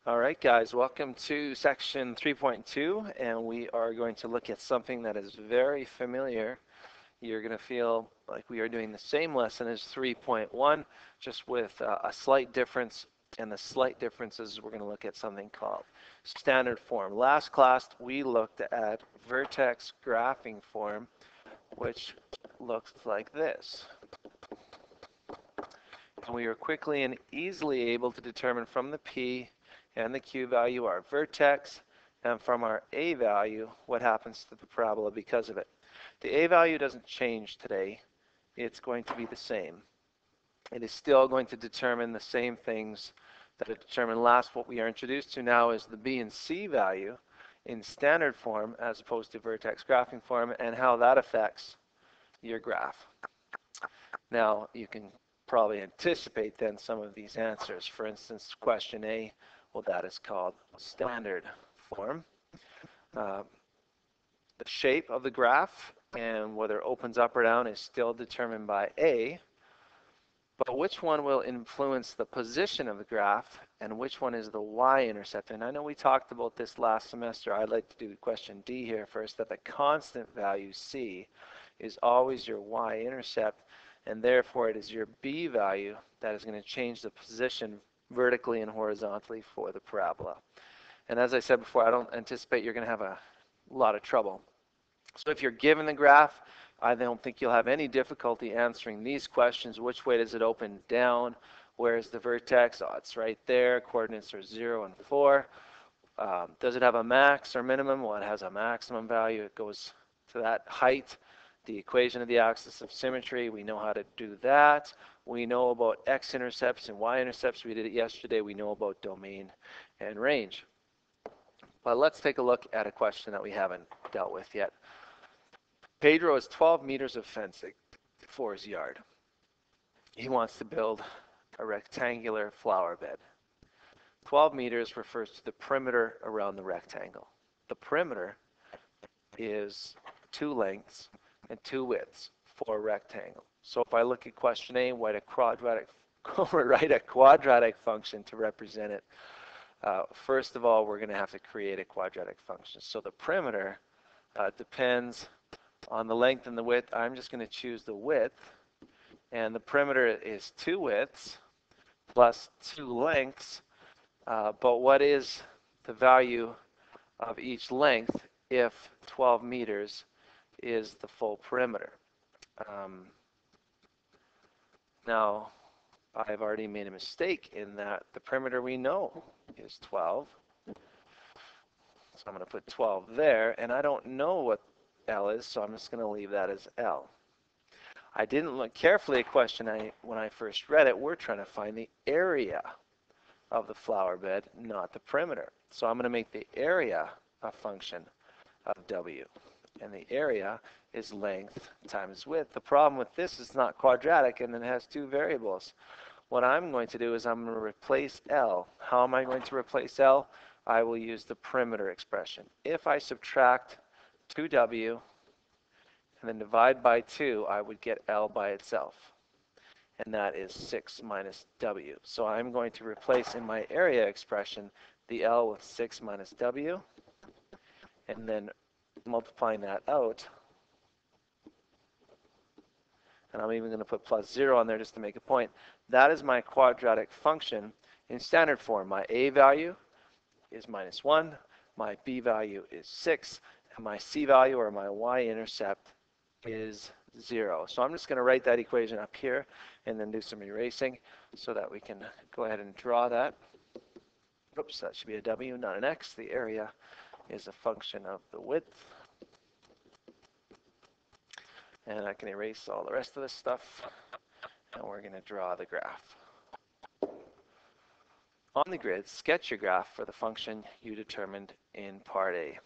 All right, guys, welcome to section 3.2, and we are going to look at something that is very familiar. You're going to feel like we are doing the same lesson as 3.1, just with a slight difference, and the slight difference is we're going to look at something called standard form. Last class, we looked at vertex graphing form, which looks like this. And we were quickly and easily able to determine from the P and the Q value our vertex, and from our A value what happens to the parabola because of it. The A value doesn't change today. It's going to be the same. It is still going to determine the same things that it determined last. What we are introduced to now is the B and C value in standard form as opposed to vertex graphing form, and how that affects your graph. Now you can probably anticipate then some of these answers. For instance, question A, well, that is called standard form. The shape of the graph and whether it opens up or down is still determined by A, but which one will influence the position of the graph and which one is the y-intercept? And I know we talked about this last semester. I'd like to do question D here first, that the constant value C is always your y-intercept, and therefore it is your B value that is going to change the position vertically and horizontally for the parabola. And as I said before, I don't anticipate you're going to have a lot of trouble. So if you're given the graph, I don't think you'll have any difficulty answering these questions. Which way does it open? Down. Where is the vertex? Oh, it's right there. Coordinates are 0 and 4. Does it have a max or minimum? Well, it has a maximum value. It goes to that height. The equation of the axis of symmetry, we know how to do that. We know about x-intercepts and y-intercepts. We did it yesterday. We know about domain and range. But let's take a look at a question that we haven't dealt with yet. Pedro has 12 meters of fencing for his yard. He wants to build a rectangular flower bed. 12 meters refers to the perimeter around the rectangle. The perimeter is 2 lengths and 2 widths for a rectangle. So if I look at question A, write a quadratic function to represent it. First of all, we're going to have to create a quadratic function. So the perimeter depends on the length and the width. I'm just going to choose the width, and the perimeter is 2 widths plus 2 lengths. But what is the value of each length if 12 meters is the full perimeter? Now, I've already made a mistake in that the perimeter we know is 12. So I'm going to put 12 there, and I don't know what L is, so I'm just going to leave that as L. I didn't look carefully at question A when I first read it. We're trying to find the area of the flower bed, not the perimeter. So I'm going to make the area a function of W. And the area is length times width. The problem with this is not quadratic, and it has 2 variables. What I'm going to do is I'm going to replace L. How am I going to replace L? I will use the perimeter expression. If I subtract 2W and then divide by 2, I would get L by itself. And that is 6 minus W. So I'm going to replace in my area expression the L with 6 minus W, and then multiplying that out. And I'm even going to put plus 0 on there just to make a point. That is my quadratic function in standard form. My A value is minus 1, my B value is 6, and my C value, or my y-intercept, is 0. So I'm just going to write that equation up here and then do some erasing so that we can go ahead and draw that. Oops, that should be a W, not an X. The area is a function of the width. And I can erase all the rest of this stuff, and we're going to draw the graph. On the grid, sketch your graph for the function you determined in part A.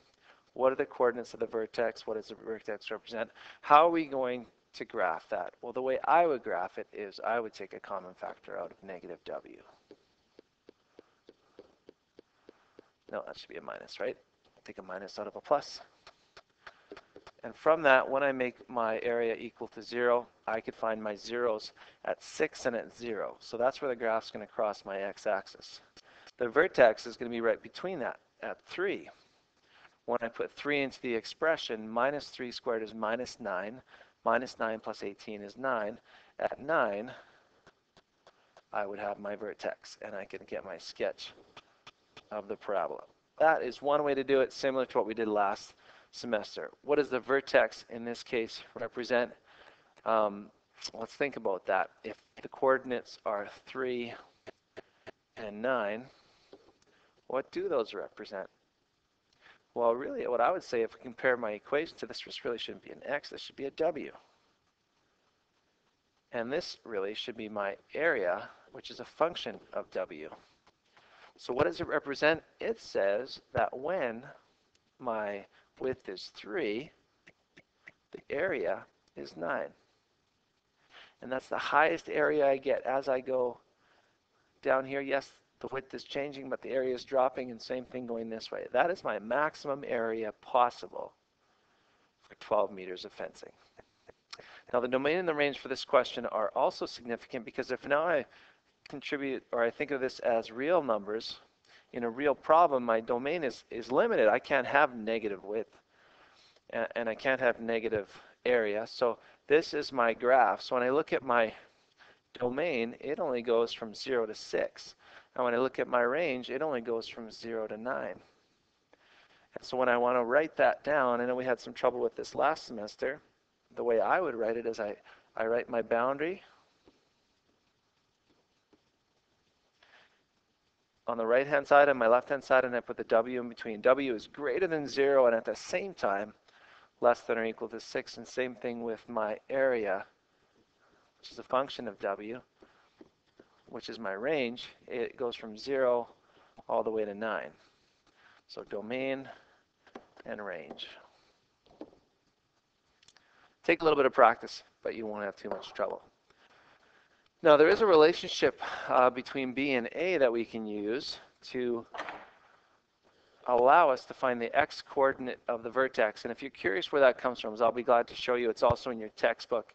What are the coordinates of the vertex? What does the vertex represent? How are we going to graph that? Well, the way I would graph it is I would take a common factor out of negative W. No, that should be a minus, right? Take a minus out of a plus. And from that, when I make my area equal to 0, I could find my zeros at 6 and at 0. So that's where the graph's going to cross my x-axis. The vertex is going to be right between that at 3. When I put 3 into the expression, minus 3 squared is minus 9. Minus 9 plus 18 is 9. At 9, I would have my vertex, and I can get my sketch of the parabola. That is one way to do it, similar to what we did last semester. What does the vertex in this case represent? Let's think about that. If the coordinates are 3 and 9, what do those represent? Well, really, what I would say, if we compare my equation to this really shouldn't be an x, this should be a w. And this really should be my area, which is a function of w. So what does it represent? It says that when my width is 3, the area is 9. And that's the highest area I get as I go down here. Yes, the width is changing, but the area is dropping, and same thing going this way. That is my maximum area possible for 12 meters of fencing. Now, the domain and the range for this question are also significant because if now I contribute, or I think of this as real numbers, in a real problem, my domain is limited. I can't have negative width, and I can't have negative area. So this is my graph. So when I look at my domain, it only goes from 0 to 6. And when I look at my range, it only goes from 0 to 9. And so when I want to write that down, I know we had some trouble with this last semester, the way I would write it is I write my boundary on the right-hand side and my left-hand side, and I put the w in between. W is greater than 0 and at the same time less than or equal to 6, and same thing with my area, which is a function of w, which is my range. It goes from 0 all the way to 9. So domain and range. Take a little bit of practice, but you won't have too much trouble. Now, there is a relationship between B and A that we can use to allow us to find the x-coordinate of the vertex. And if you're curious where that comes from, I'll be glad to show you. It's also in your textbook.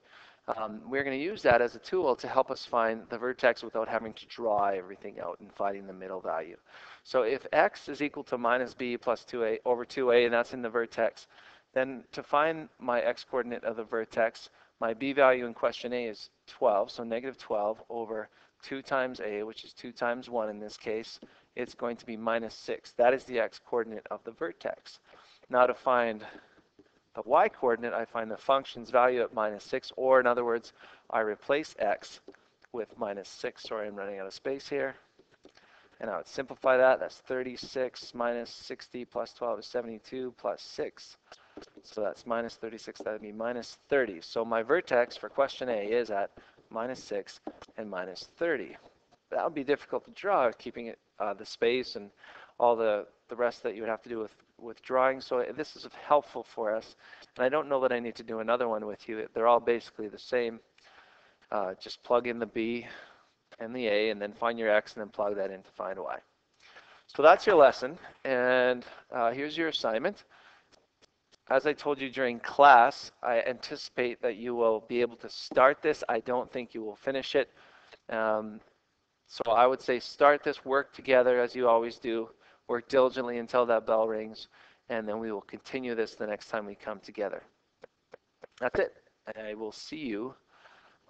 We're going to use that as a tool to help us find the vertex without having to draw everything out and finding the middle value. So if x is equal to minus b plus 2a over 2a, and that's in the vertex, then to find my x-coordinate of the vertex, my b value in question A is 12, so negative 12 over 2 times a, which is 2 times 1 in this case. It's going to be minus 6. That is the x-coordinate of the vertex. Now to find the y-coordinate, I find the function's value at minus 6, or in other words, I replace x with minus 6. Sorry, I'm running out of space here. And I would simplify that. That's 36 minus 60 plus 12 is 72 plus 6. So that's minus 36. That would be minus 30. So my vertex for question A is at minus 6 and minus 30. That would be difficult to draw, keeping it the space and all the rest that you would have to do with drawing. So this is helpful for us. And I don't know that I need to do another one with you. They're all basically the same. Just plug in the B and the A, and then find your x, and then plug that in to find y. So that's your lesson, and here's your assignment. As I told you during class, I anticipate that you will be able to start this. I don't think you will finish it. So I would say start this, work together as you always do, work diligently until that bell rings, and then we will continue this the next time we come together. That's it. I will see you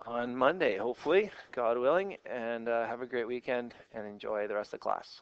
on Monday, hopefully, God willing, and have a great weekend and enjoy the rest of the class.